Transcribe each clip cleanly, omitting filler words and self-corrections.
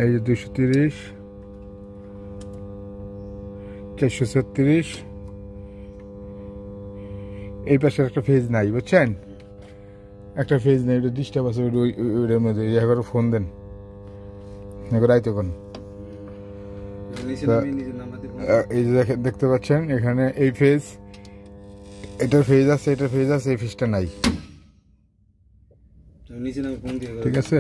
এই যে 230, 436। এই পাশে একটা ফেজ নাই, বুঝছেন? একটা ফেজ নেই, ওটা ডিস্টার্ব আছে ওইটার মধ্যে। একবার ফোন দেন, একবার আইতে কোন। এই যে দেখতে পাচ্ছেন এখানে এই ফেজ, এটার ফেজ আছে, এটার ফেজ আছে, এই ফেজটা নাই। ঠিক আছে,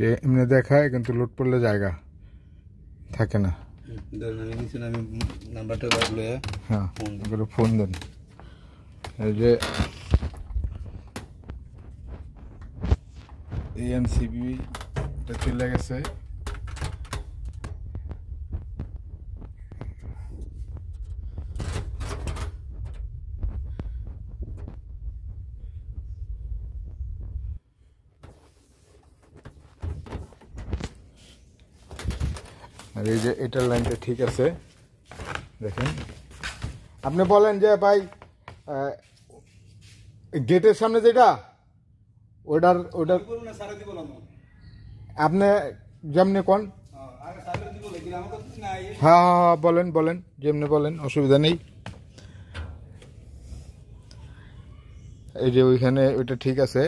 যে এমনি দেখায় কিন্তু লোড পড়লে জায়গা থাকে না। হ্যাঁ, ফোন দেন। এই যে এমসিবি চলে গেছে। আর এই যে এটার লাইনটা ঠিক আছে, দেখেন। আপনি বলেন যে ভাই গেটের সামনে যেটা, ওটার আপনি যেমনি কোন। হ্যাঁ হ্যাঁ বলেন বলেন, যেমনি বলেন, অসুবিধা নেই। এই যে ওইখানে ওইটা ঠিক আছে,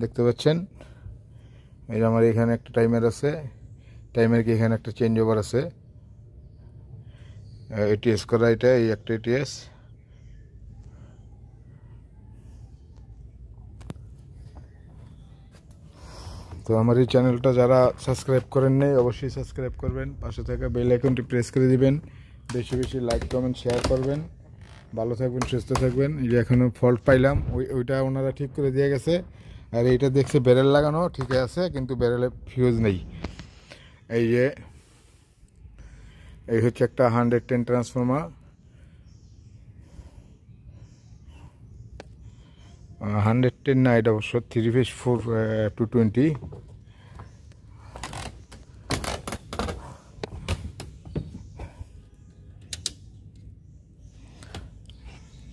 দেখতে পাচ্ছেন। এই যে আমার এখানে একটা টাইমার আছে, টাইমার কি এখানে একটা চেঞ্জ ওভার আছে, এটিএস করা, এটা এই একটা এটিএস। তো আমার এই চ্যানেলটা যারা সাবস্ক্রাইব করেন নাই অবশ্যই সাবস্ক্রাইব করবেন, পাশে থাকা বেল আইকনটি প্রেস করে দিবেন, বেশি বেশি লাইক কমেন্ট শেয়ার করবেন। ভালো থাকবেন, সুস্থ থাকবেন। এই যে এখনও ফল্ট পাইলাম, ওইটা ওনারা ঠিক করে দিয়ে গেছে। আর এইটা দেখছে ব্যারেল লাগানো ঠিক আছে, কিন্তু ব্যারেলে ফিউজ নেই। এই যে এই হচ্ছে একটা 110 ট্রান্সফর্মার, 110 না, এটা অবশ্য 3 ফেজ 4 to 20।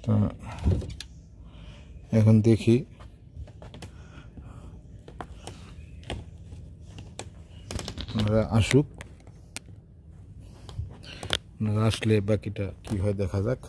তো এখন দেখি ওনারা আসুক, ওনারা আসলে বাকিটা কি হয় দেখা যাক।